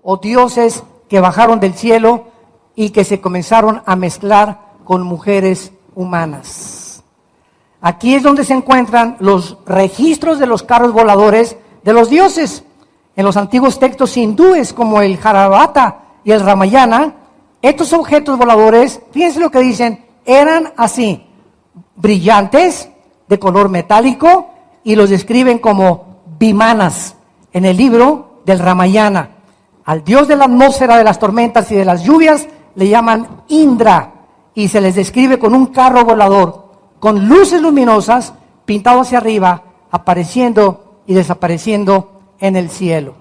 o dioses que bajaron del cielo y que se comenzaron a mezclar con mujeres humanas. Aquí es donde se encuentran los registros de los carros voladores de los dioses. En los antiguos textos hindúes como el Harabata y el Ramayana, estos objetos voladores, fíjense lo que dicen, eran así, brillantes, de color metálico, y los describen como vimanas en el libro del Ramayana. Al dios de la atmósfera, de las tormentas y de las lluvias le llaman Indra, y se les describe con un carro volador, con luces luminosas, pintado hacia arriba, apareciendo y desapareciendo en el cielo.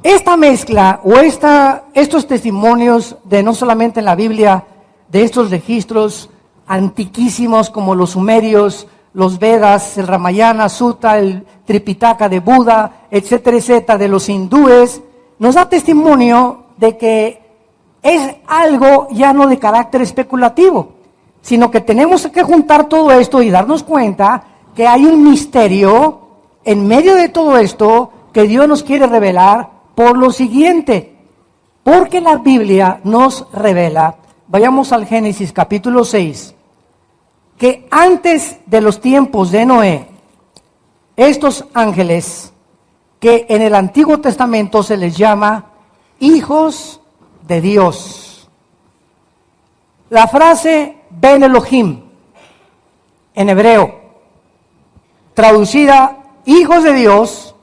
Esta mezcla o estos testimonios de no solamente en la Biblia, de estos registros antiquísimos como los sumerios, los Vedas, el Ramayana, Sutta, el Tripitaka de Buda, etcétera, etcétera, de los hindúes, nos da testimonio de que es algo ya no de carácter especulativo, sino que tenemos que juntar todo esto y darnos cuenta que hay un misterio en medio de todo esto que Dios nos quiere revelar por lo siguiente. Porque la Biblia nos revela, vayamos al Génesis capítulo 6, que antes de los tiempos de Noé, estos ángeles, que en el Antiguo Testamento se les llama hijos de Dios. La frase Ben Elohim, en hebreo, traducida hijos de Dios,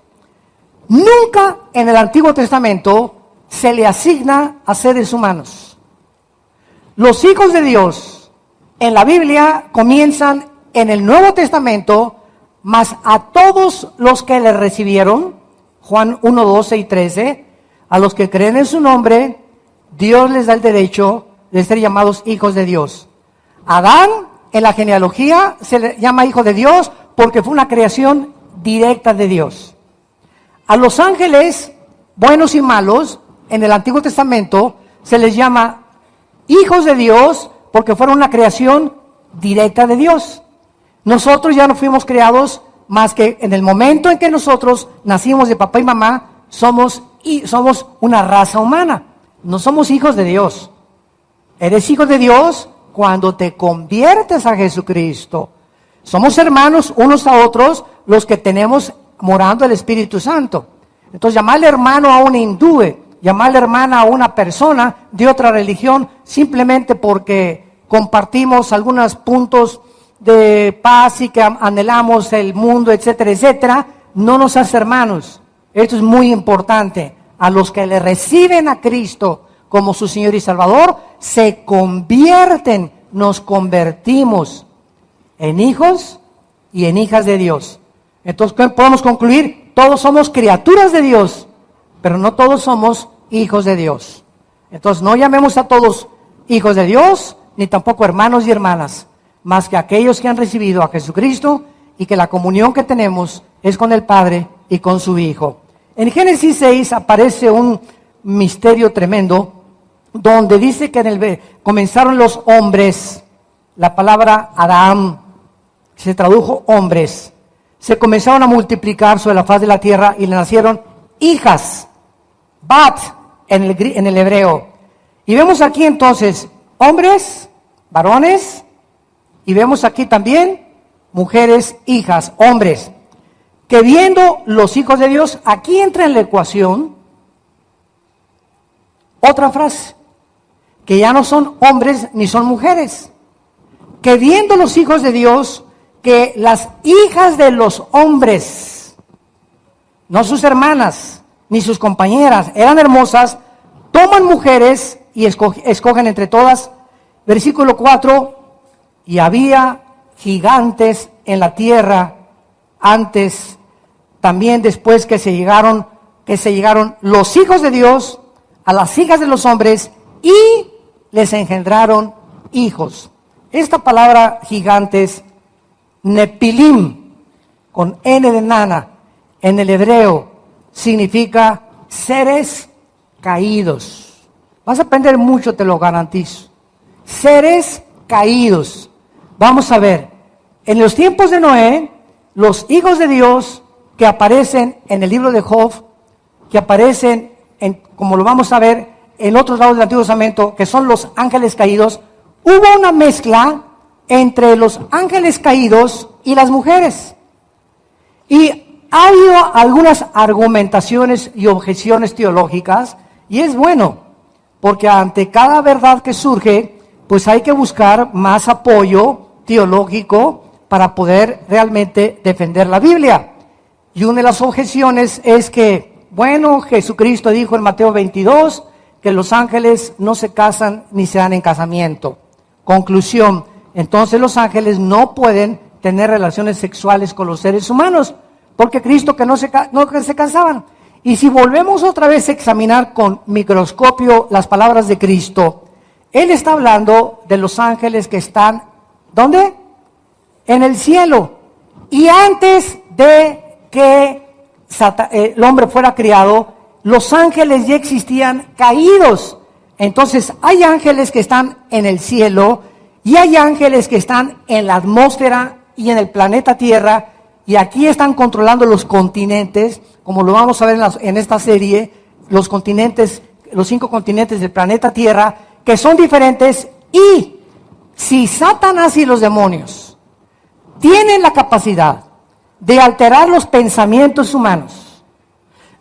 nunca en el Antiguo Testamento se le asigna a seres humanos. Los hijos de Dios en la Biblia comienzan en el Nuevo Testamento, mas a todos los que le recibieron, Juan 1, 12 y 13, a los que creen en su nombre, Dios les da el derecho de ser llamados hijos de Dios. Adán, en la genealogía, se le llama hijo de Dios porque fue una creación directa de Dios. A los ángeles, buenos y malos, en el Antiguo Testamento, se les llama hijos de Dios porque fueron una creación directa de Dios. Nosotros ya no fuimos creados más que en el momento en que nosotros nacimos de papá y mamá, somos una raza humana. No somos hijos de Dios. Eres hijo de Dios cuando te conviertes a Jesucristo. Somos hermanos unos a otros los que tenemos morando el Espíritu Santo. Entonces, llamarle hermano a un hindú, llamarle hermana a una persona de otra religión, simplemente porque compartimos algunos puntos de paz y que anhelamos el mundo, etcétera, etcétera, no nos hace hermanos. Esto es muy importante. A los que le reciben a Cristo como su Señor y Salvador, se convierten, nos convertimos en hijos y en hijas de Dios. Entonces, ¿qué podemos concluir? Todos somos criaturas de Dios, pero no todos somos hijos de Dios. Entonces, no llamemos a todos hijos de Dios, ni tampoco hermanos y hermanas, más que aquellos que han recibido a Jesucristo y que la comunión que tenemos es con el Padre y con su Hijo. En Génesis 6 aparece un misterio tremendo, donde dice que comenzaron los hombres, la palabra Adam se tradujo hombres, se comenzaron a multiplicar sobre la faz de la tierra y le nacieron hijas, bat en el hebreo. Y vemos aquí entonces hombres, varones, y vemos aquí también mujeres, hijas, hombres, que viendo los hijos de Dios, aquí entra en la ecuación otra frase, que ya no son hombres ni son mujeres, que viendo los hijos de Dios, que las hijas de los hombres, no sus hermanas ni sus compañeras, eran hermosas, toman mujeres y escogen entre todas. Versículo 4, y había gigantes en la tierra antes, también después que se llegaron los hijos de Dios a las hijas de los hombres y les engendraron hijos. Esta palabra gigantes, Nepilim, con N de nana, en el hebreo, significa seres caídos. Vas a aprender mucho, te lo garantizo. Seres caídos. Vamos a ver, en los tiempos de Noé, los hijos de Dios que aparecen en el libro de Job, que aparecen como lo vamos a ver en otros lados del Antiguo Testamento, que son los ángeles caídos, hubo una mezcla entre los ángeles caídos y las mujeres. Y ha habido algunas argumentaciones y objeciones teológicas, y es bueno, porque ante cada verdad que surge, pues hay que buscar más apoyo teológico para poder realmente defender la Biblia. Y una de las objeciones es que, bueno, Jesucristo dijo en Mateo 22 que los ángeles no se casan ni se dan en casamiento. Conclusión, entonces los ángeles no pueden tener relaciones sexuales con los seres humanos, porque Cristo que no se casaban. Y si volvemos otra vez a examinar con microscopio las palabras de Cristo, Él está hablando de los ángeles que están, ¿dónde? En el cielo. Y antes de que el hombre fuera criado, los ángeles ya existían caídos. Entonces hay ángeles que están en el cielo y hay ángeles que están en la atmósfera y en el planeta Tierra, y aquí están controlando los continentes, como lo vamos a ver en esta serie, los continentes, los 5 continentes del planeta Tierra, que son diferentes. Y si Satanás y los demonios tienen la capacidad de alterar los pensamientos humanos,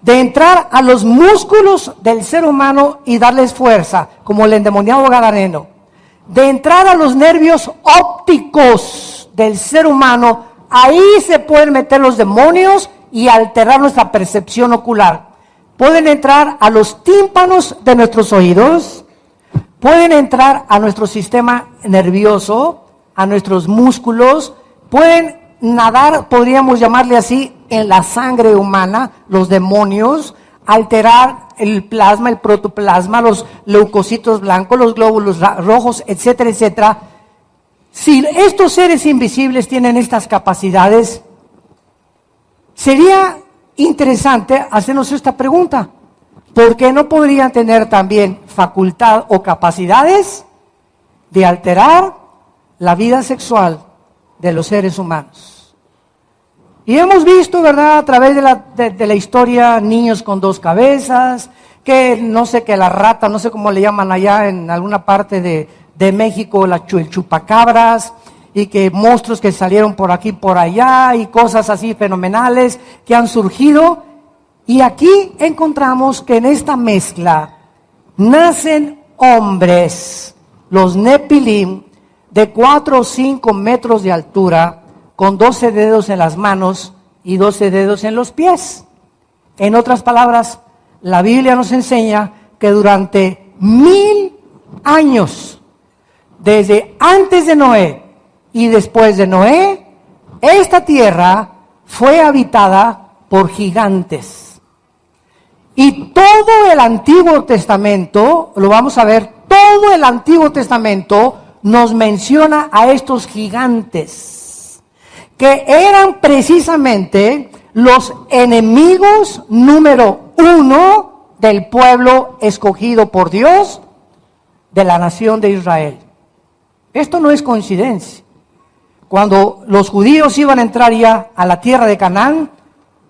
de entrar a los músculos del ser humano y darles fuerza, como el endemoniado gadareno, de entrar a los nervios ópticos del ser humano, ahí se pueden meter los demonios y alterar nuestra percepción ocular. Pueden entrar a los tímpanos de nuestros oídos, pueden entrar a nuestro sistema nervioso, a nuestros músculos, pueden nadar, podríamos llamarle así, en la sangre humana, los demonios, alterar el plasma, el protoplasma, los leucocitos blancos, los glóbulos rojos, etcétera, etcétera. Si estos seres invisibles tienen estas capacidades, sería interesante hacernos esta pregunta: ¿por qué no podrían tener también facultad o capacidades de alterar la vida sexual de los seres humanos? Y hemos visto, ¿verdad?, a través de la historia, niños con 2 cabezas, que no sé, que la rata, no sé cómo le llaman allá en alguna parte de México, el chupacabras, y que monstruos que salieron por aquí, por allá, y cosas así fenomenales que han surgido. Y aquí encontramos que en esta mezcla nacen hombres, los Nepilim, de 4 o 5 metros de altura, con 12 dedos en las manos y 12 dedos en los pies. En otras palabras, la Biblia nos enseña que durante 1000 años, desde antes de Noé y después de Noé, esta tierra fue habitada por gigantes. Y todo el Antiguo Testamento, lo vamos a ver, todo el Antiguo Testamento nos menciona a estos gigantes, que eran precisamente los enemigos número 1 del pueblo escogido por Dios, de la nación de Israel. Esto no es coincidencia. Cuando los judíos iban a entrar ya a la tierra de Canaán,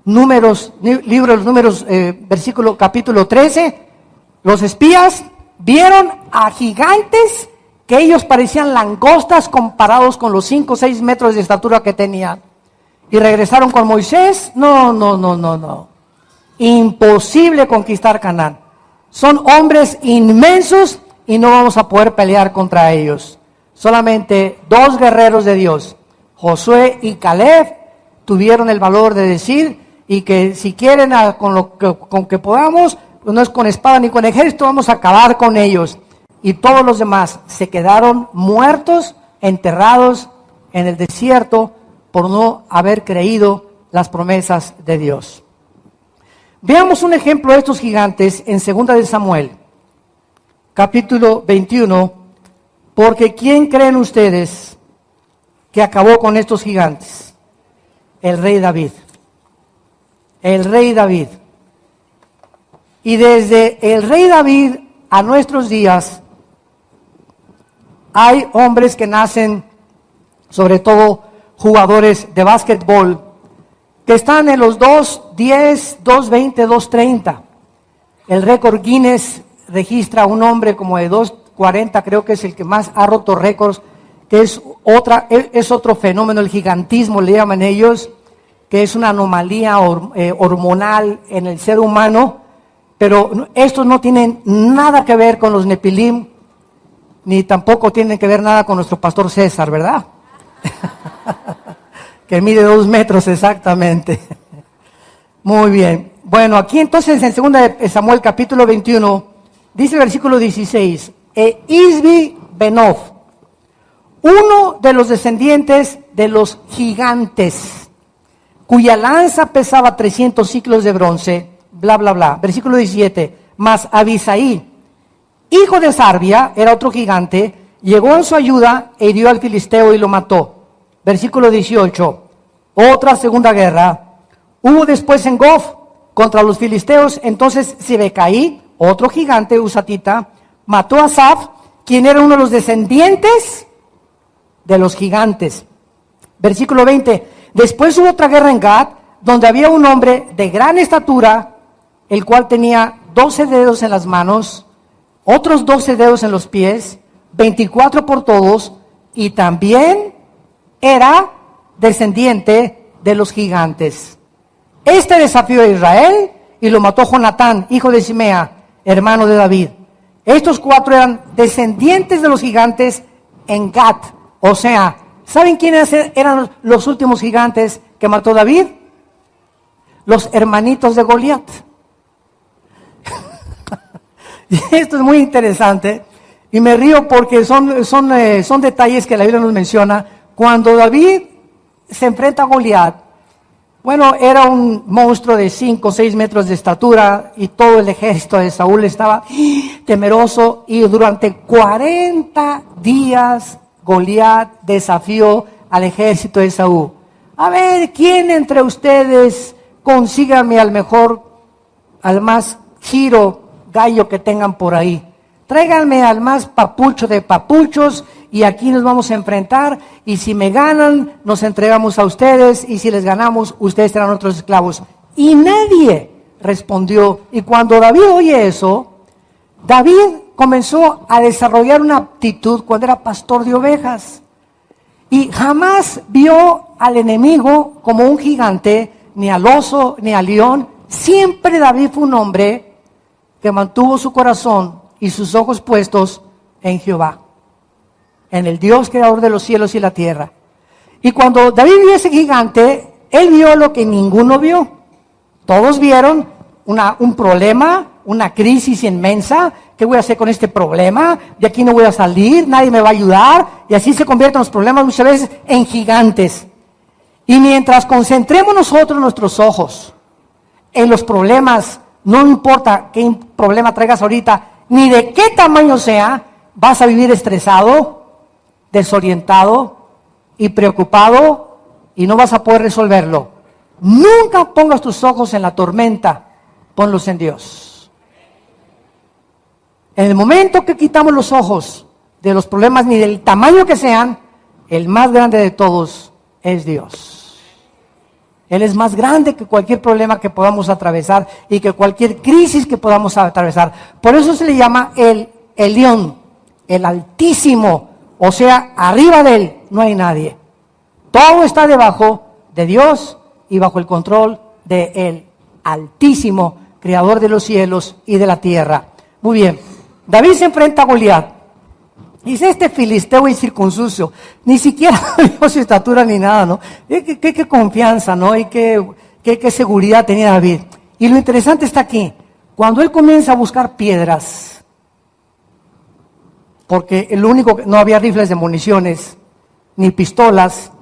Números, libro de los Números, versículo capítulo 13, los espías vieron a gigantes que ellos parecían langostas comparados con los 5 o 6 metros de estatura que tenían. Y regresaron con Moisés. No. Imposible conquistar Canaán. Son hombres inmensos y no vamos a poder pelear contra ellos. Solamente 2 guerreros de Dios, Josué y Caleb, tuvieron el valor de decir, y que si quieren con que podamos, pues no es con espada ni con ejército, vamos a acabar con ellos. Y todos los demás se quedaron muertos, enterrados en el desierto por no haber creído las promesas de Dios. Veamos un ejemplo de estos gigantes en 2 de Samuel, capítulo 21, porque ¿quién creen ustedes que acabó con estos gigantes? El rey David. El rey David. Y desde el rey David a nuestros días, hay hombres que nacen, sobre todo jugadores de básquetbol, que están en los 2.10, 2.20, 2.30. El récord Guinness registra un hombre como de 2.40, creo que es el que más ha roto récords, que es otro fenómeno, el gigantismo le llaman ellos, que es una anomalía hormonal en el ser humano, pero estos no tienen nada que ver con los Nepilim, ni tampoco tienen que ver nada con nuestro pastor César, ¿verdad? Que mide 2 metros exactamente. Muy bien. Bueno, aquí entonces en 2 Samuel capítulo 21, dice el versículo 16, Isbi Benob, uno de los descendientes de los gigantes, cuya lanza pesaba 300 ciclos de bronce, bla, bla, bla. Versículo 17, mas Abisaí, hijo de Sarbia, era otro gigante, llegó en su ayuda e hirió al filisteo y lo mató. Versículo 18, otra segunda guerra. Hubo después en Gof contra los filisteos, entonces Sibecaí, otro gigante usatita, mató a Saf, quien era uno de los descendientes de los gigantes. Versículo 20, después hubo otra guerra en Gad, donde había un hombre de gran estatura, el cual tenía 12 dedos en las manos, otros 12 dedos en los pies, 24 por todos, y también era descendiente de los gigantes. Este desafió a Israel y lo mató Jonatán, hijo de Simea, hermano de David. Estos 4 eran descendientes de los gigantes en Gat. O sea, ¿saben quiénes eran los últimos gigantes que mató David? Los hermanitos de Goliat. Y esto es muy interesante y me río porque son detalles que la Biblia nos menciona. Cuando David se enfrenta a Goliat, bueno, era un monstruo de 5 o 6 metros de estatura y todo el ejército de Saúl estaba temeroso, y durante 40 días Goliat desafió al ejército de Saúl. A ver, ¿quién entre ustedes consígame al más giro gallo que tengan por ahí? Tráiganme al más papucho de papuchos y aquí nos vamos a enfrentar, y si me ganan nos entregamos a ustedes, y si les ganamos ustedes serán nuestros esclavos. Y nadie respondió. Y cuando David oye eso, David comenzó a desarrollar una aptitud cuando era pastor de ovejas, y jamás vio al enemigo como un gigante, ni al oso, ni al león. Siempre David fue un hombre que mantuvo su corazón y sus ojos puestos en Jehová, en el Dios creador de los cielos y la tierra. Y cuando David vio ese gigante, él vio lo que ninguno vio. Todos vieron un problema, una crisis inmensa. ¿Qué voy a hacer con este problema? De aquí no voy a salir, nadie me va a ayudar. Y así se convierten los problemas muchas veces en gigantes. Y mientras concentremos nosotros nuestros ojos en los problemas, no importa qué problema traigas ahorita, ni de qué tamaño sea, vas a vivir estresado, desorientado y preocupado, y no vas a poder resolverlo. Nunca pongas tus ojos en la tormenta, ponlos en Dios. En el momento que quitamos los ojos de los problemas, ni del tamaño que sean, el más grande de todos es Dios. Él es más grande que cualquier problema que podamos atravesar y que cualquier crisis que podamos atravesar. Por eso se le llama el Elión, el Altísimo. O sea, arriba de él no hay nadie. Todo está debajo de Dios y bajo el control de el Altísimo, Creador de los cielos y de la tierra. Muy bien, David se enfrenta a Goliat. Dice, este filisteo incircunciso, ni siquiera vio su estatura ni nada, ¿no? Qué confianza, ¿no? Y qué seguridad tenía David. Y lo interesante está aquí, cuando él comienza a buscar piedras, porque no había rifles de municiones, ni pistolas,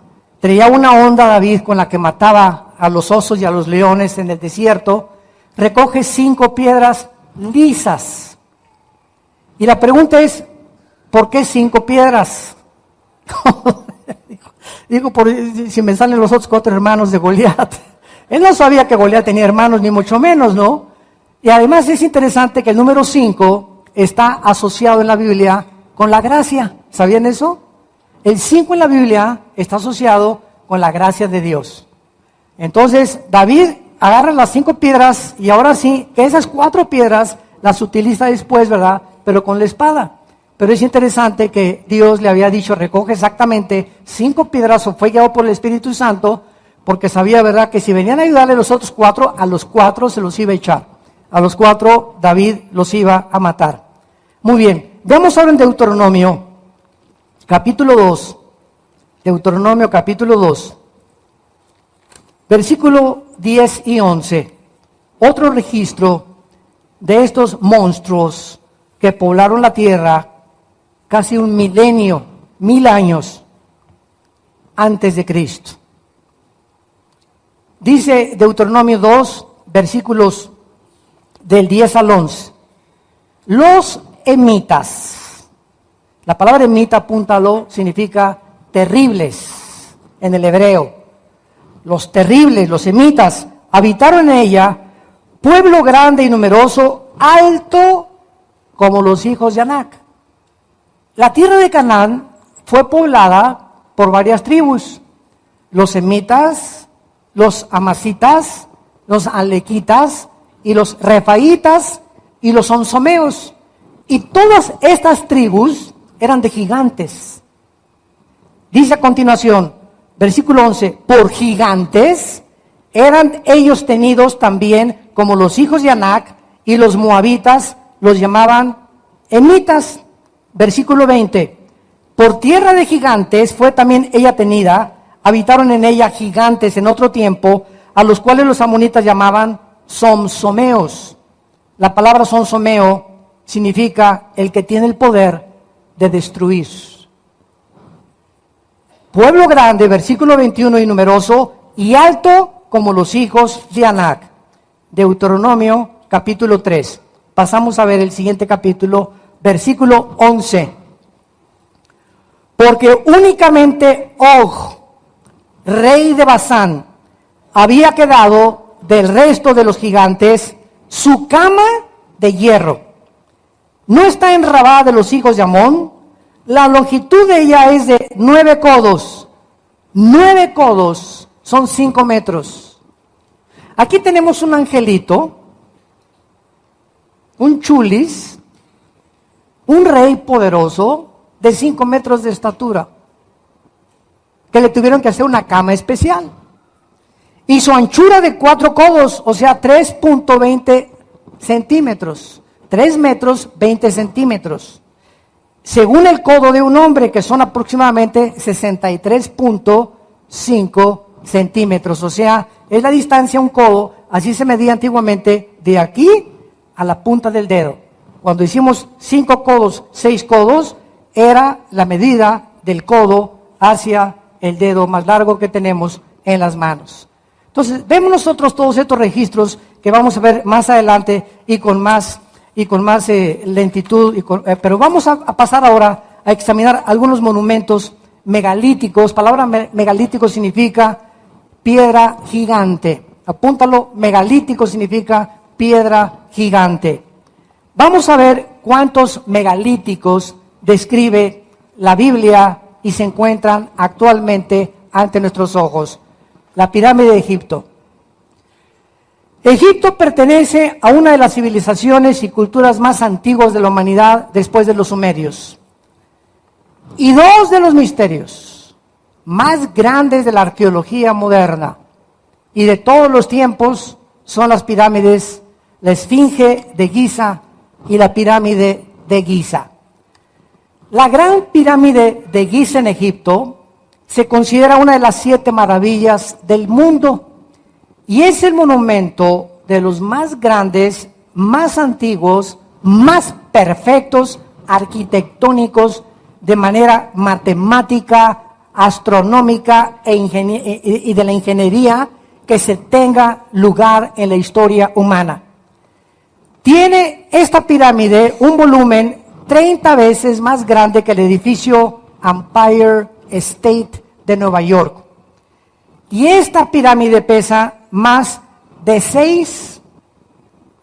traía una onda David con la que mataba a los osos y a los leones en el desierto, recoge 5 piedras lisas. Y la pregunta es, ¿por qué 5 piedras? Digo, si me salen los otros 4 hermanos de Goliat. Él no sabía que Goliat tenía hermanos, ni mucho menos, ¿no? Y además es interesante que el número 5 está asociado en la Biblia con la gracia. ¿Sabían eso? El 5 en la Biblia está asociado con la gracia de Dios. Entonces, David agarra las 5 piedras y ahora sí, que esas 4 piedras las utiliza después, ¿verdad? Pero con la espada. Pero es interesante que Dios le había dicho, recoge exactamente 5 piedras, o fue guiado por el Espíritu Santo, porque sabía, ¿verdad?, que si venían a ayudarle los otros 4, a los 4 se los iba a echar. A los 4 David los iba a matar. Muy bien, veamos ahora en Deuteronomio, capítulo 2. Deuteronomio, capítulo 2. Versículo 10 y 11. Otro registro de estos monstruos que poblaron la tierra casi 1 milenio, 1000 años antes de Cristo. Dice Deuteronomio 2, versículos del 10 al 11. Los emitas. La palabra emita, apúntalo, significa terribles en el hebreo. Los terribles, los emitas, habitaron en ella, pueblo grande y numeroso, alto como los hijos de Anac. La tierra de Canaán fue poblada por varias tribus: los semitas, los amasitas, los alequitas y los refaitas y los onsomeos. Y todas estas tribus eran de gigantes. Dice a continuación, versículo 11, por gigantes eran ellos tenidos también como los hijos de Anac, y los moabitas los llamaban emitas. Versículo 20, por tierra de gigantes fue también ella tenida, habitaron en ella gigantes en otro tiempo, a los cuales los amonitas llamaban somsomeos. La palabra somsomeo significa el que tiene el poder de destruir. Pueblo grande, versículo 21, y numeroso, y alto como los hijos de Anac. Deuteronomio, capítulo 3. Pasamos a ver el siguiente capítulo, versículo 11. Porque únicamente Og, rey de Basán, había quedado del resto de los gigantes su cama de hierro. No está en Rabá de los hijos de Amón. La longitud de ella es de 9 codos. 9 codos son 5 metros. Aquí tenemos un angelito, un chulis, un rey poderoso de 5 metros de estatura, que le tuvieron que hacer una cama especial. Y su anchura de 4 codos, o sea, 3.20 centímetros. 3 metros, 20 centímetros. Según el codo de un hombre, que son aproximadamente 63.5 centímetros. O sea, es la distancia un codo, así se medía antiguamente, de aquí a la punta del dedo. Cuando hicimos 5 codos, 6 codos, era la medida del codo hacia el dedo más largo que tenemos en las manos. Entonces, vemos nosotros todos estos registros que vamos a ver más adelante y con más lentitud, pero vamos a pasar ahora a examinar algunos monumentos megalíticos. Palabra megalítico significa piedra gigante. Apúntalo, megalítico significa piedra gigante. Vamos a ver cuántos megalíticos describe la Biblia y se encuentran actualmente ante nuestros ojos. La pirámide de Egipto. Egipto pertenece a una de las civilizaciones y culturas más antiguas de la humanidad después de los sumerios. Y 2 de los misterios más grandes de la arqueología moderna y de todos los tiempos son las pirámides, la Esfinge de Giza y la pirámide de Giza. La gran pirámide de Giza en Egipto se considera una de las 7 maravillas del mundo. Y es el monumento de los más grandes, más antiguos, más perfectos, arquitectónicos, de manera matemática, astronómica y de la ingeniería que se tenga lugar en la historia humana. Tiene esta pirámide un volumen 30 veces más grande que el edificio Empire State de Nueva York. Y esta pirámide pesa más de 6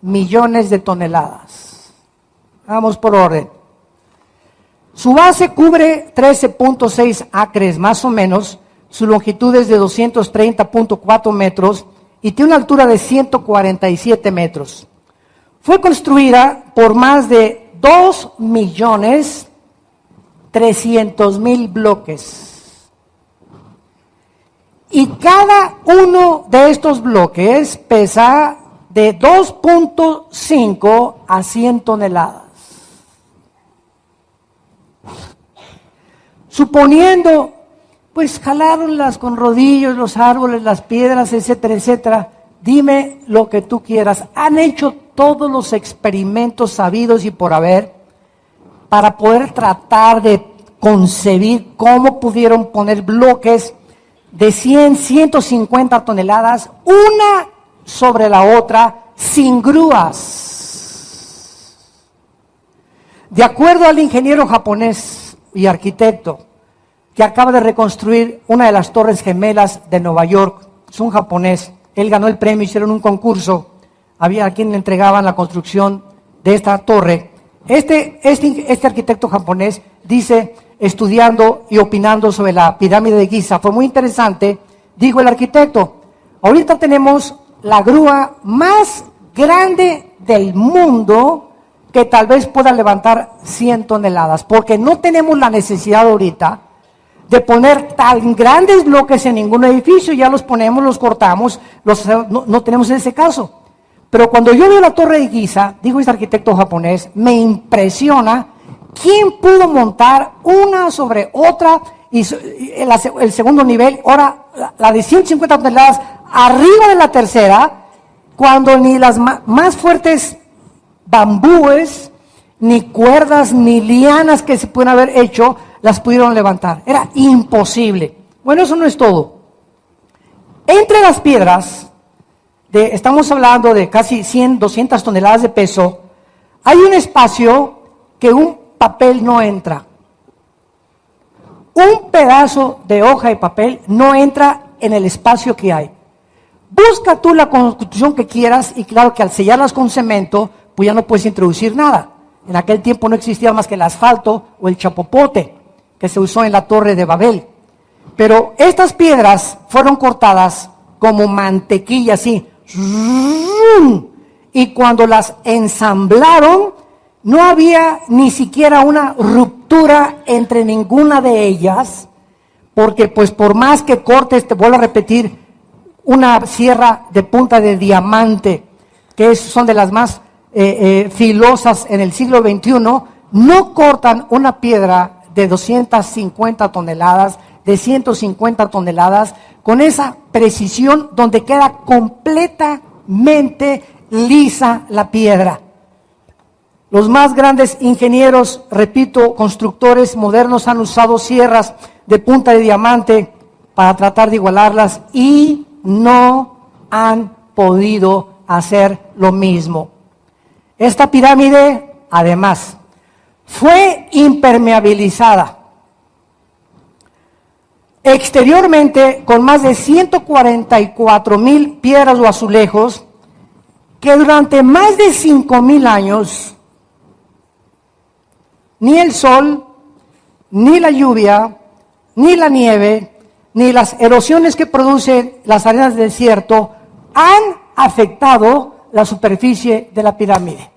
millones de toneladas. Vamos por orden. Su base cubre 13.6 acres más o menos, su longitud es de 230.4 metros y tiene una altura de 147 metros. Fue construida por más de 2.300.000 bloques. Y cada uno de estos bloques pesa de 2.5 a 100 toneladas. Suponiendo, pues jalaronlas con rodillos, los árboles, las piedras, etcétera, etcétera. Dime lo que tú quieras. Han hecho todos los experimentos sabidos y por haber para poder tratar de concebir cómo pudieron poner bloques de 100, 150 toneladas, una sobre la otra, sin grúas. De acuerdo al ingeniero japonés y arquitecto que acaba de reconstruir una de las torres gemelas de Nueva York, es un japonés, él ganó el premio, hicieron un concurso, había a quien le entregaban la construcción de esta torre. Este arquitecto japonés dice, estudiando y opinando sobre la pirámide de Giza, fue muy interesante, dijo el arquitecto, ahorita tenemos la grúa más grande del mundo que tal vez pueda levantar 100 toneladas, porque no tenemos la necesidad ahorita de poner tan grandes bloques en ningún edificio, ya los ponemos, los cortamos, no tenemos ese caso. Pero cuando yo veo la torre de Giza, dijo este arquitecto japonés, me impresiona quién pudo montar una sobre otra y el segundo nivel, ahora la de 150 toneladas arriba de la tercera, cuando ni las más fuertes bambúes, ni cuerdas, ni lianas que se pueden haber hecho, las pudieron levantar. Era imposible. Bueno, eso no es todo. Entre las piedras, estamos hablando de casi 100, 200 toneladas de peso, hay un espacio que un papel no entra. Un pedazo de hoja de papel no entra en el espacio que hay. Busca tú la construcción que quieras y claro que al sellarlas con cemento, pues ya no puedes introducir nada. En aquel tiempo no existía más que el asfalto o el chapopote que se usó en la Torre de Babel. Pero estas piedras fueron cortadas como mantequilla, así. Y cuando las ensamblaron, no había ni siquiera una ruptura entre ninguna de ellas, porque pues por más que cortes, te vuelvo a repetir, una sierra de punta de diamante, que son de las más filosas en el siglo XXI, no cortan una piedra de 250 toneladas, de 150 toneladas, con esa precisión donde queda completamente lisa la piedra. Los más grandes ingenieros, repito, constructores modernos han usado sierras de punta de diamante para tratar de igualarlas y no han podido hacer lo mismo. Esta pirámide, además, fue impermeabilizada exteriormente con más de 144,000 piedras o azulejos que durante más de 5,000 años ni el sol, ni la lluvia, ni la nieve, ni las erosiones que producen las arenas del desierto han afectado la superficie de la pirámide.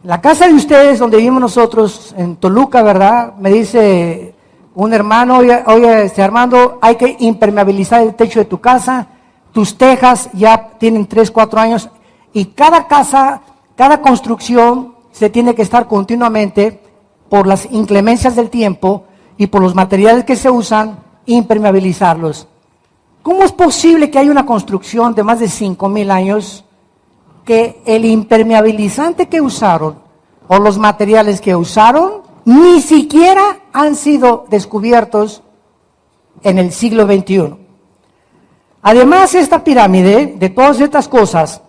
La casa de ustedes, donde vivimos nosotros, en Toluca, ¿verdad? Me dice un hermano, oye, Armando, hay que impermeabilizar el techo de tu casa, tus tejas ya tienen 3, 4 años, y cada casa, cada construcción se tiene que estar continuamente, por las inclemencias del tiempo y por los materiales que se usan, impermeabilizarlos. ¿Cómo es posible que haya una construcción de más de 5,000 años que el impermeabilizante que usaron o los materiales que usaron ni siquiera han sido descubiertos en el siglo XXI? Además, esta pirámide, de todas estas cosas,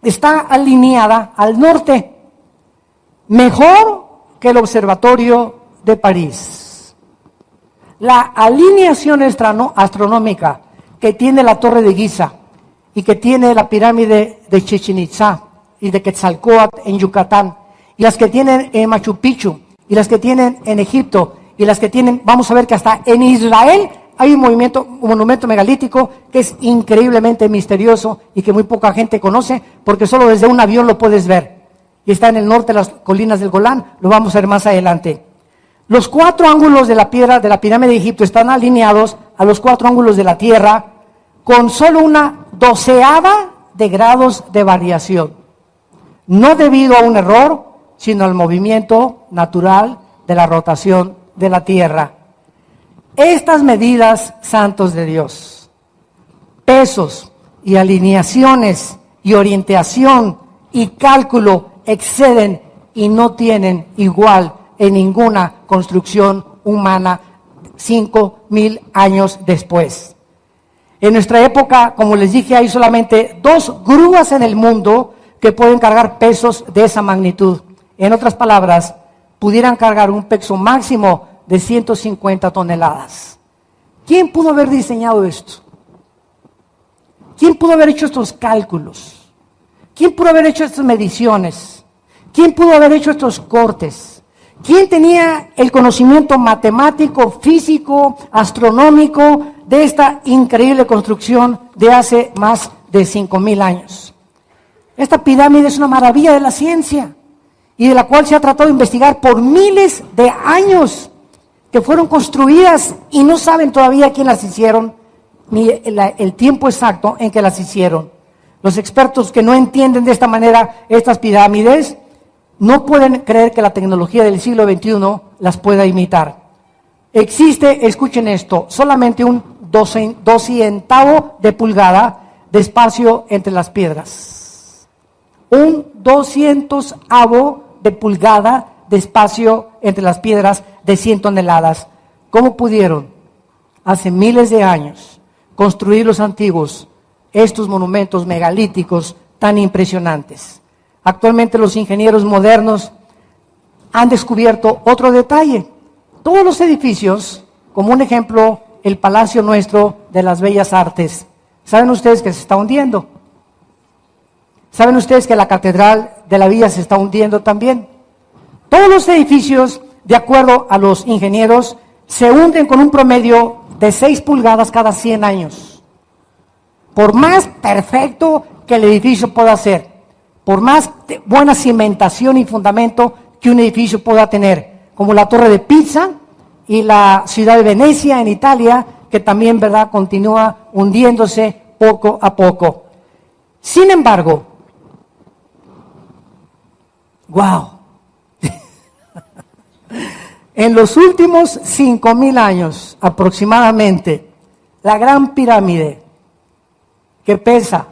está alineada al norte, mejor que el observatorio de París. La alineación astronómica que tiene la Torre de Giza y que tiene la pirámide de Chichén Itzá y de Quetzalcóatl en Yucatán, y las que tienen en Machu Picchu, y las que tienen en Egipto, y las que tienen, vamos a ver que hasta en Israel hay un monumento megalítico que es increíblemente misterioso y que muy poca gente conoce porque solo desde un avión lo puedes ver. Y está en el norte de las colinas del Golán, lo vamos a ver más adelante. Los 4 ángulos de la piedra de la pirámide de Egipto están alineados a los 4 ángulos de la tierra con solo una 12ava de grados de variación. No debido a un error, sino al movimiento natural de la rotación de la tierra. Estas medidas, santos de Dios, pesos y alineaciones y orientación y cálculo exceden y no tienen igual en ninguna construcción humana 5,000 años después. En nuestra época, como les dije, hay solamente 2 grúas en el mundo que pueden cargar pesos de esa magnitud. En otras palabras, pudieran cargar un peso máximo de 150 toneladas. ¿Quién pudo haber diseñado esto? ¿Quién pudo haber hecho estos cálculos? ¿Quién pudo haber hecho estas mediciones? ¿Quién pudo haber hecho estos cortes? ¿Quién tenía el conocimiento matemático, físico, astronómico de esta increíble construcción de hace más de 5,000 años? Esta pirámide es una maravilla de la ciencia y de la cual se ha tratado de investigar por miles de años, que fueron construidas y no saben todavía quién las hicieron, ni el tiempo exacto en que las hicieron. Los expertos que no entienden de esta manera estas pirámides no pueden creer que la tecnología del siglo XXI las pueda imitar. Existe, escuchen esto, solamente un 200avo de pulgada de espacio entre las piedras. Un 200avo de pulgada de espacio entre las piedras de 100 toneladas. ¿Cómo pudieron hace miles de años construir los antiguos estos monumentos megalíticos tan impresionantes? Actualmente los ingenieros modernos han descubierto otro detalle. Todos los edificios, como un ejemplo, el Palacio nuestro de las Bellas Artes, ¿saben ustedes que se está hundiendo? ¿Saben ustedes que la Catedral de la Villa se está hundiendo también? Todos los edificios, de acuerdo a los ingenieros, se hunden con un promedio de 6 pulgadas cada 100 años. Por más perfecto que el edificio pueda ser, por más buena cimentación y fundamento que un edificio pueda tener, como la Torre de Pisa y la ciudad de Venecia en Italia, que también, ¿verdad?, continúa hundiéndose poco a poco. Sin embargo, ¡wow! En los últimos 5,000 años aproximadamente, la Gran Pirámide, que pesa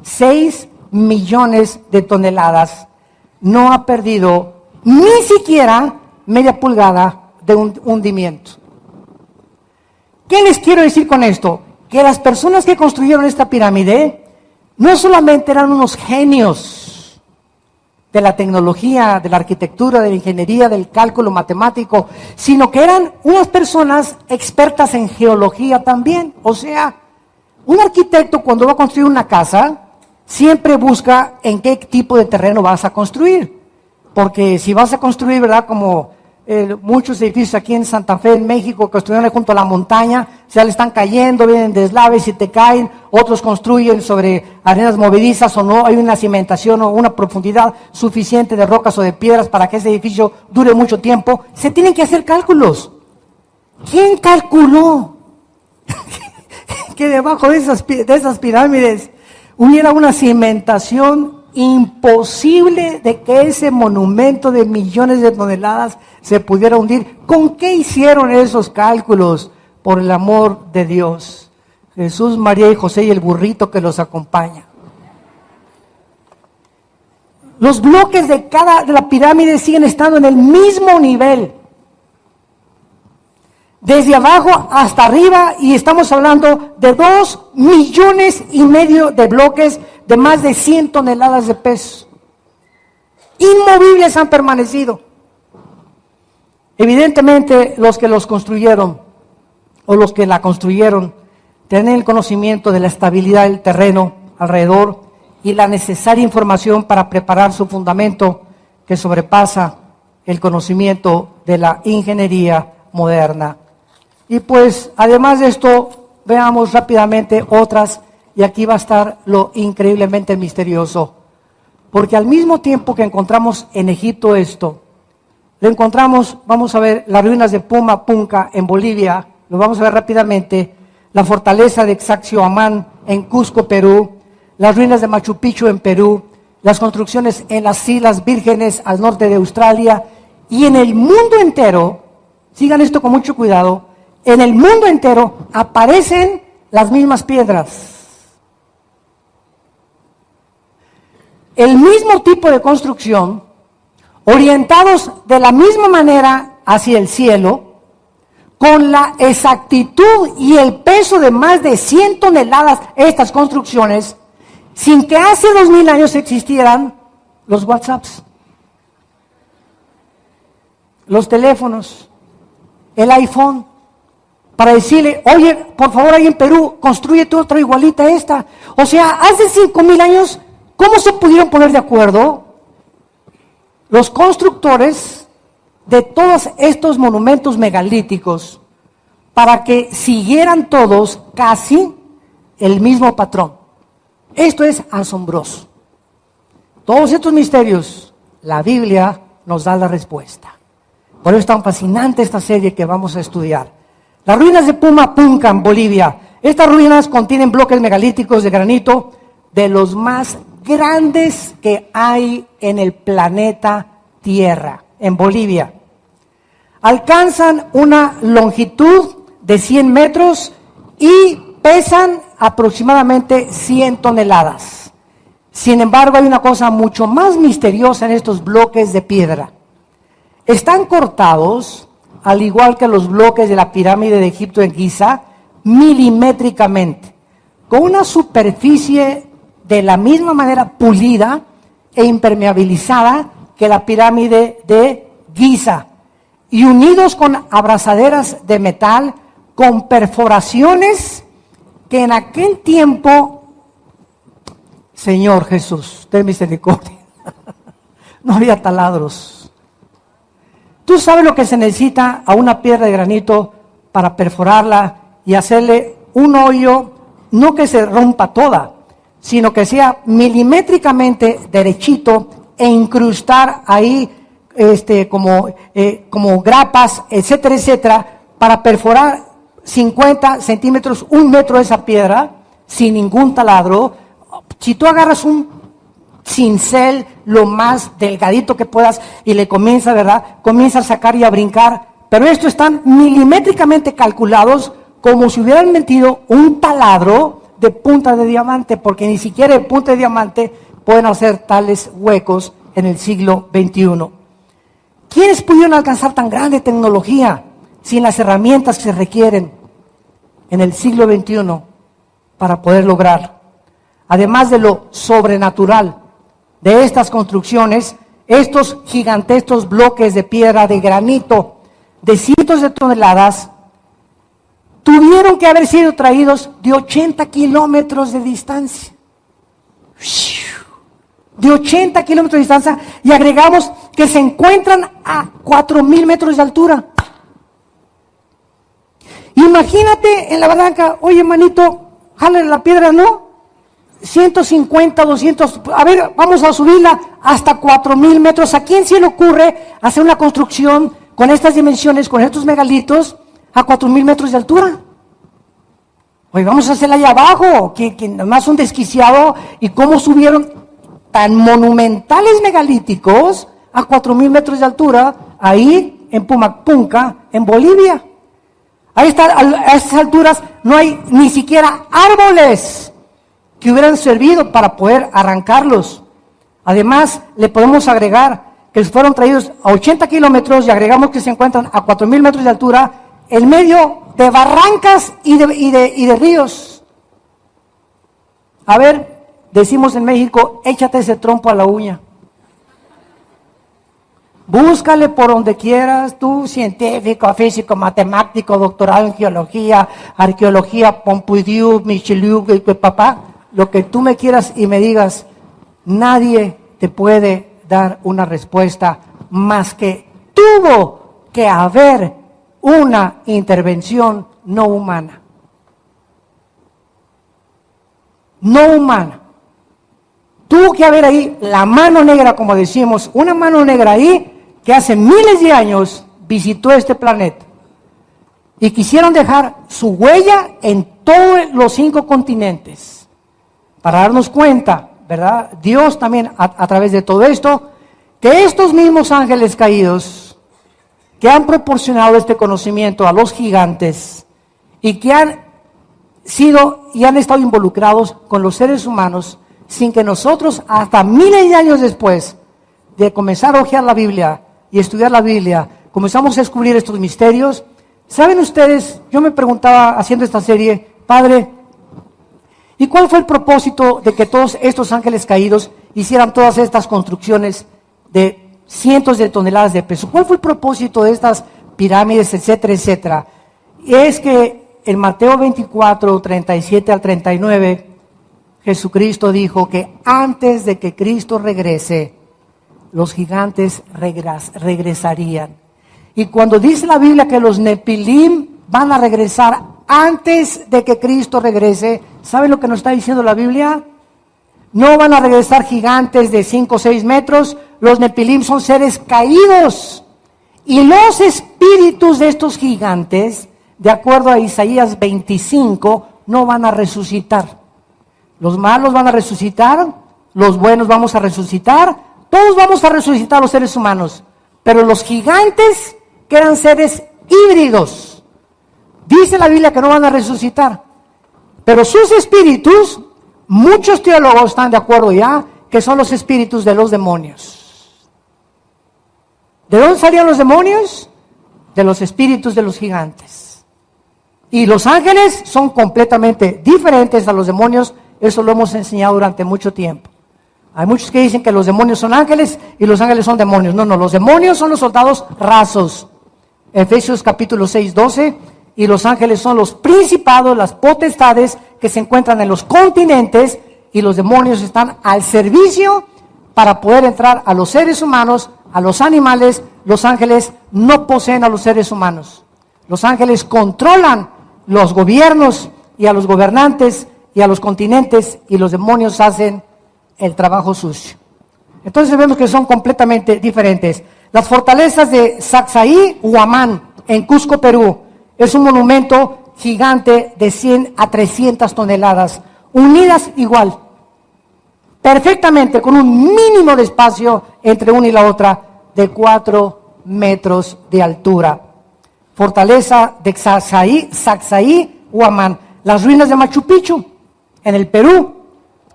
6 millones de toneladas, no ha perdido ni siquiera media pulgada de hundimiento. ¿Qué les quiero decir con esto? Que las personas que construyeron esta pirámide no solamente eran unos genios de la tecnología, de la arquitectura, de la ingeniería, del cálculo matemático, sino que eran unas personas expertas en geología también. O sea, un arquitecto cuando va a construir una casa, siempre busca en qué tipo de terreno vas a construir. Porque si vas a construir, ¿verdad?, como muchos edificios aquí en Santa Fe, en México, construyeron junto a la montaña, ya le están cayendo, vienen deslaves y te caen, otros construyen sobre arenas movedizas o no, hay una cimentación o una profundidad suficiente de rocas o de piedras para que ese edificio dure mucho tiempo, se tienen que hacer cálculos. ¿Quién calculó que debajo de esas pirámides hubiera una cimentación imposible de que ese monumento de millones de toneladas se pudiera hundir? ¿Con qué hicieron esos cálculos? Por el amor de Dios. Jesús, María y José y el burrito que los acompaña. Los bloques de la pirámide siguen estando en el mismo nivel, desde abajo hasta arriba, y estamos hablando de 2,5 millones de bloques de más de 100 toneladas de peso. Inmovibles han permanecido. Evidentemente, los que los construyeron o los que la construyeron tienen el conocimiento de la estabilidad del terreno alrededor y la necesaria información para preparar su fundamento, que sobrepasa el conocimiento de la ingeniería moderna. Y pues, además de esto, veamos rápidamente otras, y aquí va a estar lo increíblemente misterioso. Porque al mismo tiempo que encontramos en Egipto esto, lo encontramos, vamos a ver, las ruinas de Puma Punka en Bolivia, lo vamos a ver rápidamente, la fortaleza de Xaxioamán en Cusco, Perú, las ruinas de Machu Picchu en Perú, las construcciones en las Islas Vírgenes al norte de Australia, y en el mundo entero, sigan esto con mucho cuidado, en el mundo entero aparecen las mismas piedras. El mismo tipo de construcción, orientados de la misma manera hacia el cielo, con la exactitud y el peso de más de 100 toneladas estas construcciones, sin que hace 2000 años existieran los WhatsApps, los teléfonos, el iPhone, para decirle, oye, por favor, ahí en Perú, construyete otra igualita a esta. O sea, hace 5000 años, ¿cómo se pudieron poner de acuerdo los constructores de todos estos monumentos megalíticos para que siguieran todos casi el mismo patrón? Esto es asombroso. Todos estos misterios, la Biblia nos da la respuesta. Por eso es tan fascinante esta serie que vamos a estudiar. Las ruinas de Puma Punka en Bolivia. Estas ruinas contienen bloques megalíticos de granito de los más grandes que hay en el planeta Tierra, en Bolivia. Alcanzan una longitud de 100 metros y pesan aproximadamente 100 toneladas. Sin embargo, hay una cosa mucho más misteriosa en estos bloques de piedra. Están cortados, al igual que los bloques de la pirámide de Egipto en Giza, milimétricamente, con una superficie de la misma manera pulida e impermeabilizada que la pirámide de Giza, y unidos con abrazaderas de metal, con perforaciones que en aquel tiempo, Señor Jesús, ten misericordia, no había taladros. Tú sabes lo que se necesita a una piedra de granito para perforarla y hacerle un hoyo, no que se rompa toda, sino que sea milimétricamente derechito e incrustar ahí como grapas, etcétera, etcétera, para perforar 50 centímetros, 1 metro de esa piedra sin ningún taladro. Si tú agarras un cincel lo más delgadito que puedas y le comienza, ¿verdad? Comienza a sacar y a brincar, pero estos están milimétricamente calculados como si hubieran metido un taladro de punta de diamante, porque ni siquiera de punta de diamante pueden hacer tales huecos en el siglo XXI. ¿Quiénes pudieron alcanzar tan grande tecnología sin las herramientas que se requieren en el siglo XXI para poder lograrlo? Además de lo sobrenatural de estas construcciones, estos gigantescos bloques de piedra de granito de cientos de toneladas tuvieron que haber sido traídos de 80 kilómetros de distancia. De 80 kilómetros de distancia, y agregamos que se encuentran a 4000 metros de altura. Imagínate en la barranca, oye manito, jálale la piedra, ¿no? 150, 200, a ver, vamos a subirla hasta 4000 metros. ¿A quién se le ocurre hacer una construcción con estas dimensiones, con estos megalitos, a 4000 metros de altura? Oye, vamos a hacerla allá abajo, que nomás un desquiciado. ¿Y cómo subieron tan monumentales megalíticos a 4000 metros de altura, ahí en Puma Punka, en Bolivia? Ahí está, a estas alturas no hay ni siquiera árboles que hubieran servido para poder arrancarlos. Además, le podemos agregar que fueron traídos a 80 kilómetros y agregamos que se encuentran a 4000 metros de altura en medio de barrancas y de ríos. A ver, decimos en México, échate ese trompo a la uña. Búscale por donde quieras, tú, científico, físico, matemático, doctorado en geología, arqueología, Pompidou, Michelieu, papá, lo que tú me quieras y me digas, nadie te puede dar una respuesta más que tuvo que haber una intervención no humana. No humana. Tuvo que haber ahí la mano negra, como decimos, una mano negra ahí que hace miles de años visitó este planeta. Y quisieron dejar su huella en todos los 5 continentes. Para darnos cuenta, ¿verdad? Dios también a través de todo esto, que estos mismos ángeles caídos, que han proporcionado este conocimiento a los gigantes y que han sido y han estado involucrados con los seres humanos, sin que nosotros, hasta miles de años después de comenzar a hojear la Biblia y estudiar la Biblia, comenzamos a descubrir estos misterios. ¿Saben ustedes? Yo me preguntaba haciendo esta serie, Padre, ¿y cuál fue el propósito de que todos estos ángeles caídos hicieran todas estas construcciones de cientos de toneladas de peso? ¿Cuál fue el propósito de estas pirámides, etcétera, etcétera? Y es que en Mateo 24, 37 al 39, Jesucristo dijo que antes de que Cristo regrese, los gigantes regresarían. Y cuando dice la Biblia que los Nepilim van a regresar antes de que Cristo regrese, ¿saben lo que nos está diciendo la Biblia? No van a regresar gigantes de 5 o 6 metros, los Nepilim son seres caídos. Y los espíritus de estos gigantes, de acuerdo a Isaías 25, no van a resucitar. Los malos van a resucitar, los buenos vamos a resucitar, todos vamos a resucitar los seres humanos. Pero los gigantes, que eran seres híbridos, dice la Biblia que no van a resucitar. Pero sus espíritus, muchos teólogos están de acuerdo ya, que son los espíritus de los demonios. ¿De dónde salían los demonios? De los espíritus de los gigantes. Y los ángeles son completamente diferentes a los demonios. Eso lo hemos enseñado durante mucho tiempo. Hay muchos que dicen que los demonios son ángeles y los ángeles son demonios. No, los demonios son los soldados rasos. Efesios capítulo 6, 12. Y los ángeles son los principados, las potestades que se encuentran en los continentes, y los demonios están al servicio para poder entrar a los seres humanos, a los animales. Los ángeles no poseen a los seres humanos. Los ángeles controlan los gobiernos y a los gobernantes y a los continentes, y los demonios hacen el trabajo sucio. Entonces vemos que son completamente diferentes. Las fortalezas de Sacsayhuamán, Huamán, en Cusco, Perú, es un monumento gigante de 100 a 300 toneladas, unidas igual, perfectamente, con un mínimo de espacio entre una y la otra, de 4 metros de altura. Fortaleza de Sacsayhuamán, las ruinas de Machu Picchu, en el Perú,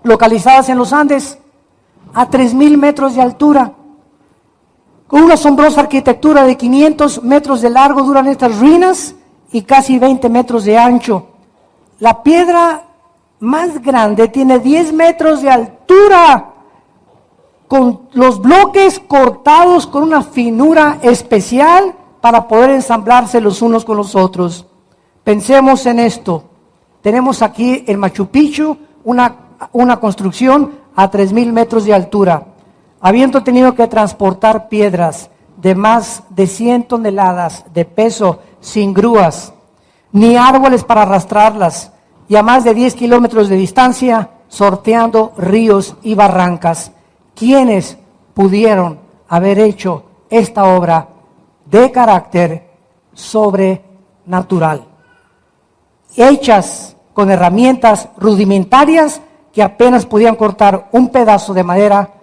localizadas en los Andes, a 3,000 metros de altura, con una asombrosa arquitectura de 500 metros de largo duran estas ruinas y casi 20 metros de ancho. La piedra más grande tiene 10 metros de altura, con los bloques cortados con una finura especial para poder ensamblarse los unos con los otros. Pensemos en esto. Tenemos aquí en Machu Picchu una construcción a 3,000 metros de altura, habiendo tenido que transportar piedras de más de 100 toneladas de peso sin grúas, ni árboles para arrastrarlas, y a más de 10 kilómetros de distancia, sorteando ríos y barrancas. ¿Quiénes pudieron haber hecho esta obra de carácter sobrenatural? Hechas con herramientas rudimentarias que apenas podían cortar un pedazo de madera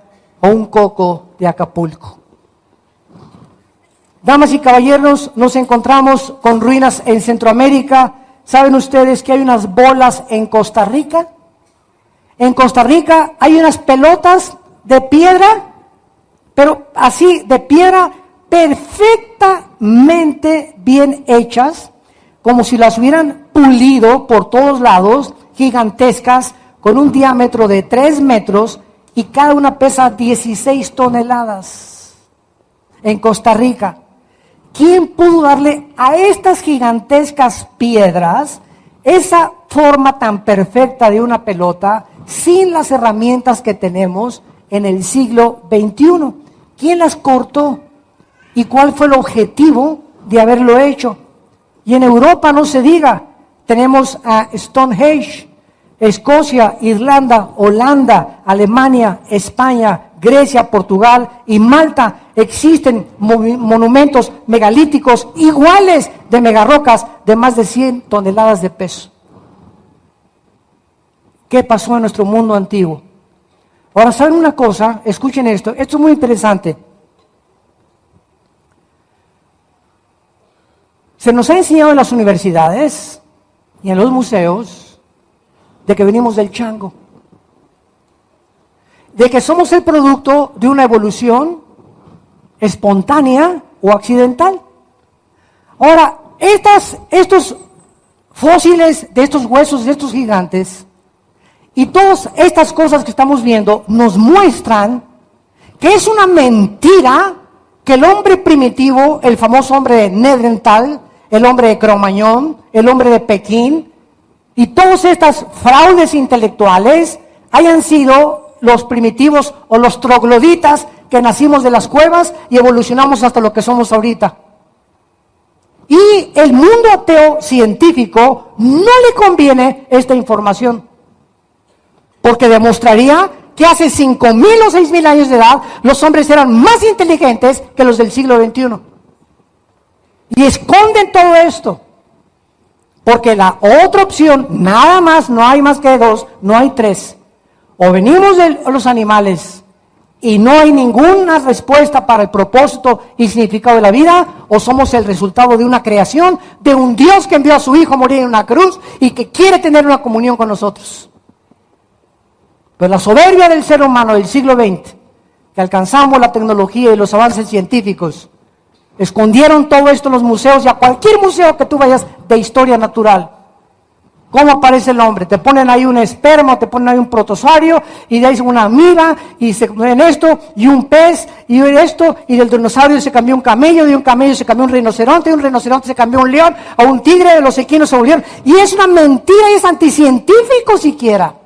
o un coco de Acapulco. Damas y caballeros, nos encontramos con ruinas en Centroamérica. ¿Saben ustedes que hay unas bolas en Costa Rica? En Costa Rica hay unas pelotas de piedra, pero así, de piedra perfectamente bien hechas, como si las hubieran pulido por todos lados, gigantescas, con un diámetro de 3 metros, y cada una pesa 16 toneladas. En Costa Rica, ¿quién pudo darle a estas gigantescas piedras esa forma tan perfecta de una pelota sin las herramientas que tenemos en el siglo XXI? ¿Quién las cortó? ¿Y cuál fue el objetivo de haberlo hecho? Y en Europa no se diga, tenemos a Stonehenge, Escocia, Irlanda, Holanda, Alemania, España, Grecia, Portugal y Malta. Existen monumentos megalíticos iguales de megarrocas de más de 100 toneladas de peso. ¿Qué pasó en nuestro mundo antiguo? Ahora, ¿saben una cosa? Escuchen esto es muy interesante. Se nos ha enseñado en las universidades y en los museos de que venimos del chango, de que somos el producto de una evolución espontánea o accidental. Ahora, estos fósiles de estos huesos, de estos gigantes, y todas estas cosas que estamos viendo nos muestran que es una mentira que el hombre primitivo, el famoso hombre de Neandertal, el hombre de Cro-Magnon, el hombre de Pekín, y todas estas fraudes intelectuales hayan sido los primitivos o los trogloditas que nacimos de las cuevas y evolucionamos hasta lo que somos ahorita. Y el mundo ateo científico no le conviene esta información, porque demostraría que hace 5,000 o 6,000 años de edad los hombres eran más inteligentes que los del siglo XXI. Y esconden todo esto, porque la otra opción, nada más, no hay más que dos, no hay tres. O venimos de los animales y no hay ninguna respuesta para el propósito y significado de la vida, o somos el resultado de una creación, de un Dios que envió a su Hijo a morir en una cruz y que quiere tener una comunión con nosotros. Pero la soberbia del ser humano del siglo XX, que alcanzamos la tecnología y los avances científicos, escondieron todo esto en los museos, y a cualquier museo que tú vayas de historia natural, ¿cómo aparece el hombre? Te ponen ahí un esperma, te ponen ahí un protozoario, y de ahí una amiba, y se ven esto, y un pez, y esto, y del dinosaurio se cambió un camello, de un camello se cambió un rinoceronte, y un rinoceronte se cambió un león, a un tigre, de los equinos a un león, y es una mentira, y es anticientífico siquiera,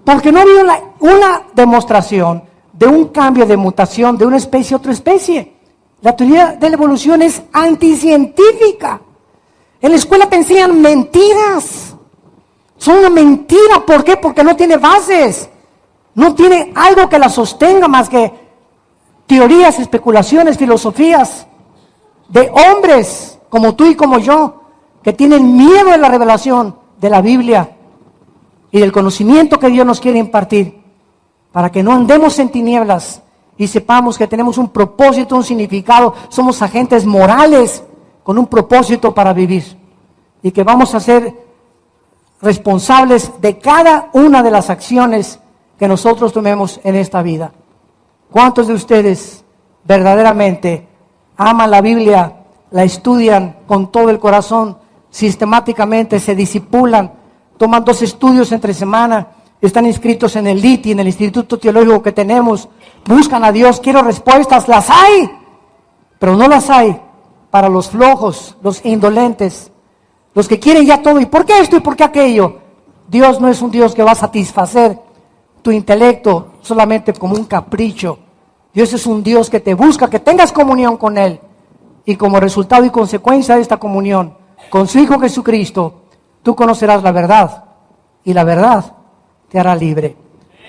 porque no ha habido una demostración de un cambio de mutación de una especie a otra especie. La teoría de la evolución es anticientífica. En la escuela te enseñan mentiras. Son una mentira. ¿Por qué? Porque no tiene bases. No tiene algo que la sostenga más que teorías, especulaciones, filosofías de hombres como tú y como yo, que tienen miedo de la revelación de la Biblia y del conocimiento que Dios nos quiere impartir, para que no andemos en tinieblas y sepamos que tenemos un propósito, un significado, somos agentes morales con un propósito para vivir, y que vamos a ser responsables de cada una de las acciones que nosotros tomemos en esta vida. ¿Cuántos de ustedes verdaderamente aman la Biblia, la estudian con todo el corazón, sistemáticamente se disipulan, toman 2 estudios entre semana, están inscritos en el ITI, en el Instituto Teológico que tenemos, buscan a Dios? Quiero respuestas, las hay, pero no las hay para los flojos, los indolentes, los que quieren ya todo. ¿Y por qué esto y por qué aquello? Dios no es un Dios que va a satisfacer tu intelecto solamente como un capricho. Dios es un Dios que te busca, que tengas comunión con Él, y como resultado y consecuencia de esta comunión con su Hijo Jesucristo, tú conocerás la verdad, y la verdad te hará libre.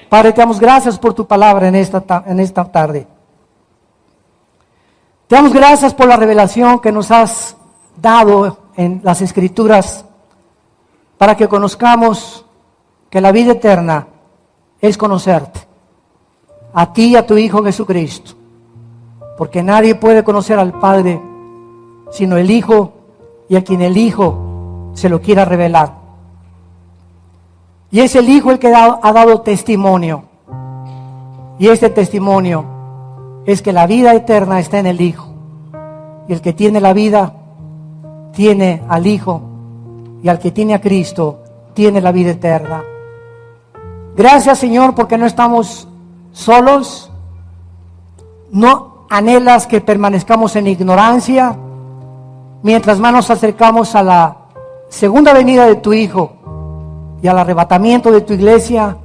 Padre, te damos gracias por tu palabra en esta tarde. Te damos gracias por la revelación que nos has dado en las Escrituras, para que conozcamos que la vida eterna es conocerte, a ti y a tu Hijo Jesucristo, porque nadie puede conocer al Padre sino el Hijo, y a quien el Hijo se lo quiera revelar. Y es el Hijo el que ha dado testimonio. Y este testimonio es que la vida eterna está en el Hijo. Y el que tiene la vida, tiene al Hijo. Y al que tiene a Cristo, tiene la vida eterna. Gracias, Señor, porque no estamos solos. No anhelas que permanezcamos en ignorancia, mientras más nos acercamos a la segunda venida de tu Hijo y al arrebatamiento de tu iglesia,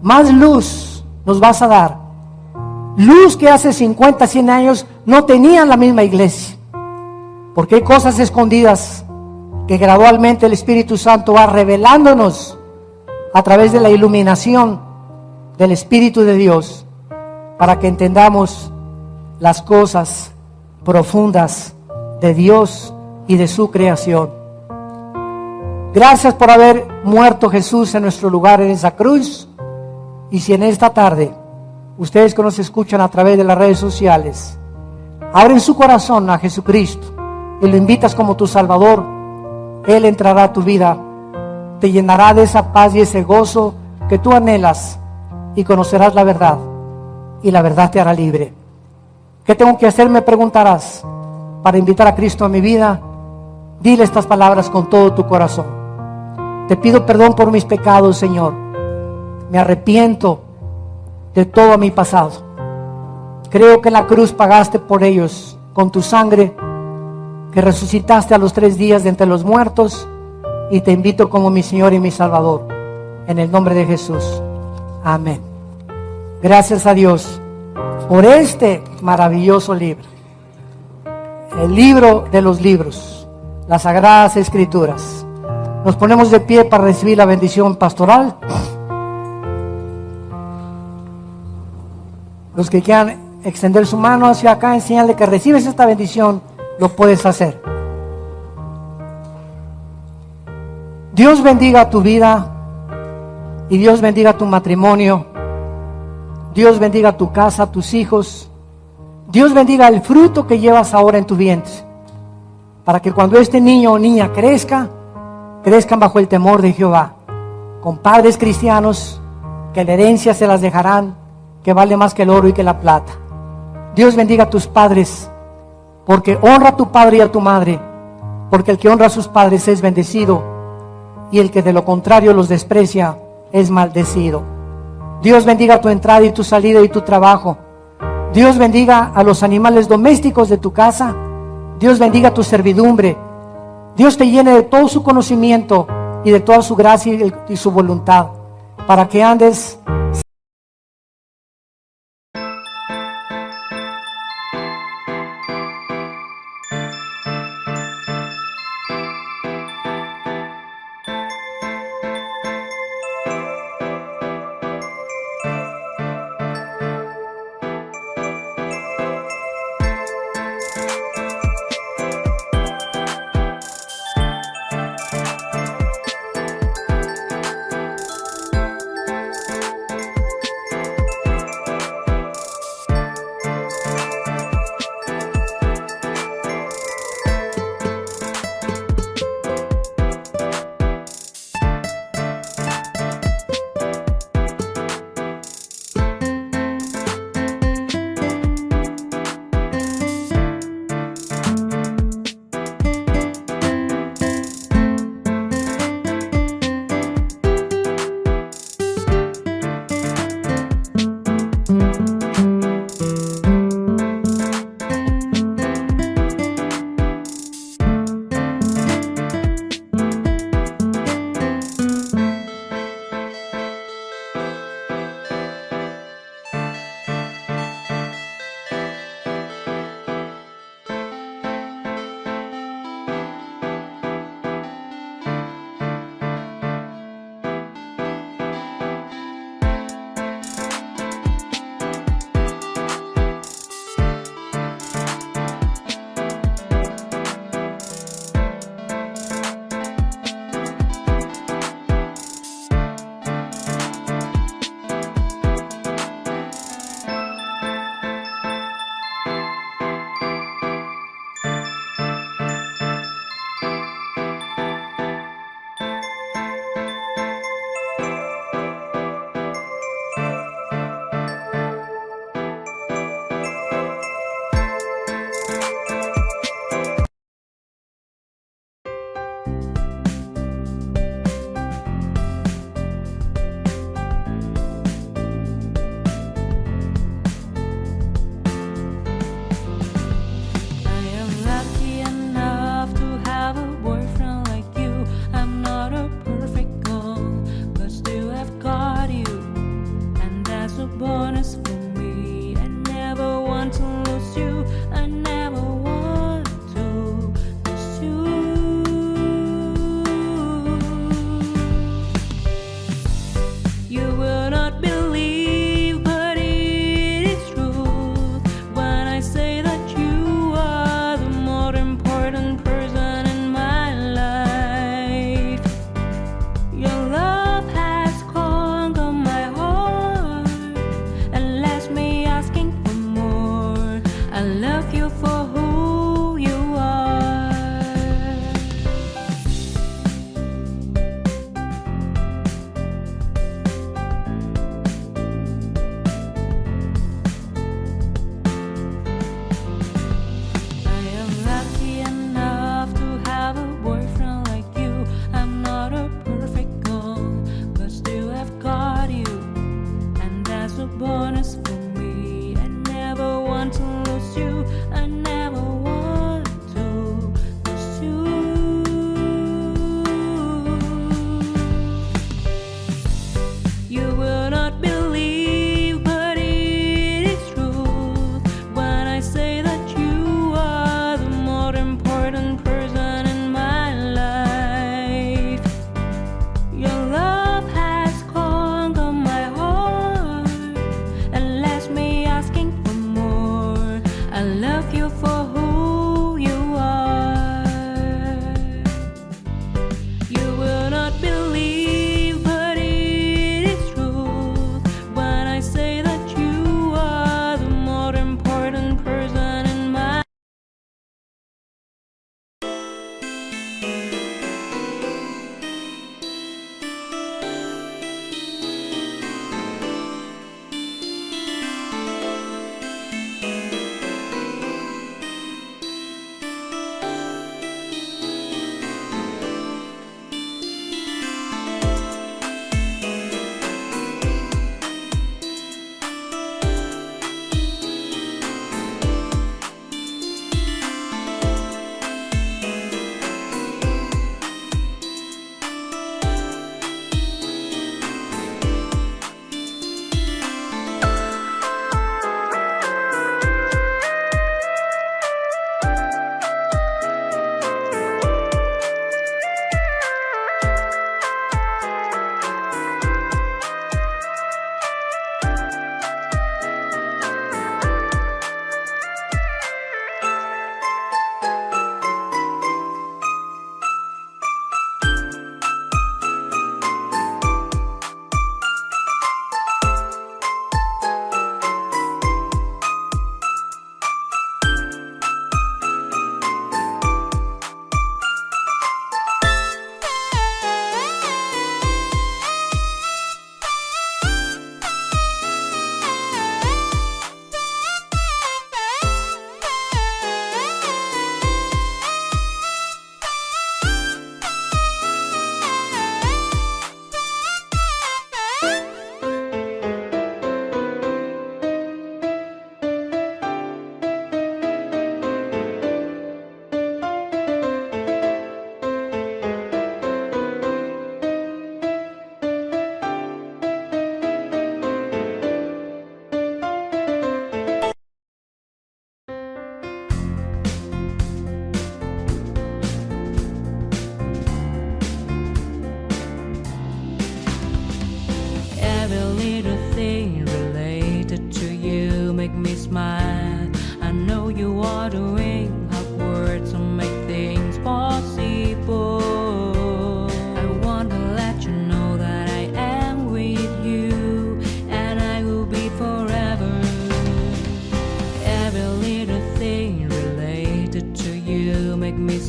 más luz nos vas a dar. Luz que hace 50, 100 años no tenían la misma iglesia. Porque hay cosas escondidas que gradualmente el Espíritu Santo va revelándonos a través de la iluminación del Espíritu de Dios, para que entendamos las cosas profundas de Dios y de su creación. Gracias por haber muerto Jesús en nuestro lugar en esa cruz. Y si en esta tarde, ustedes que nos escuchan a través de las redes sociales, abren su corazón a Jesucristo y lo invitas como tu Salvador, Él entrará a tu vida, te llenará de esa paz y ese gozo que tú anhelas, y conocerás la verdad, y la verdad te hará libre. ¿Qué tengo que hacer?, me preguntarás, para invitar a Cristo a mi vida. Dile estas palabras con todo tu corazón. Te pido perdón por mis pecados, Señor. Me arrepiento de todo mi pasado. Creo que en la cruz pagaste por ellos con tu sangre, que resucitaste a los 3 días de entre los muertos, y te invito como mi Señor y mi Salvador, en el nombre de Jesús. Amén. Gracias a Dios por este maravilloso libro, el libro de los libros, las Sagradas Escrituras. Nos ponemos de pie para recibir la bendición pastoral. Los que quieran extender su mano hacia acá en señal de que recibes esta bendición, lo puedes hacer. Dios bendiga tu vida, y Dios bendiga tu matrimonio. Dios bendiga tu casa, tus hijos. Dios bendiga el fruto que llevas ahora en tu vientre, para que cuando este niño o niña crezcan bajo el temor de Jehová, con padres cristianos que la herencia se las dejarán, que vale más que el oro y que la plata. Dios bendiga a tus padres, porque honra a tu padre y a tu madre, porque el que honra a sus padres es bendecido, y el que de lo contrario los desprecia es maldecido. Dios bendiga tu entrada y tu salida y tu trabajo. Dios bendiga a los animales domésticos de tu casa. Dios bendiga tu servidumbre. Dios te llene de todo su conocimiento y de toda su gracia y su voluntad, para que andes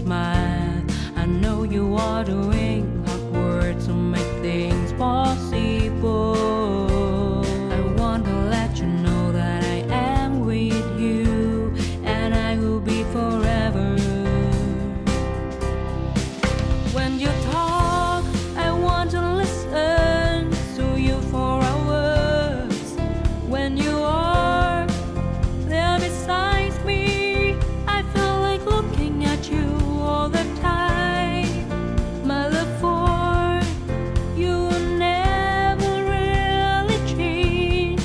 smile. I know you are doing hard work to make things possible. I want to let you know that I am with you, and I will be forever. When you talk, I want to listen to you for hours. When you are there beside me, I feel like looking at you all the time. My love for you will never really change.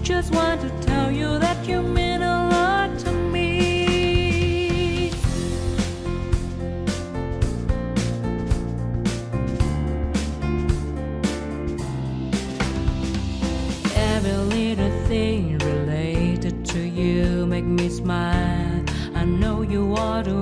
Just want to tell you that you mean a lot to me. Every little thing related to you make me smile. I know you are the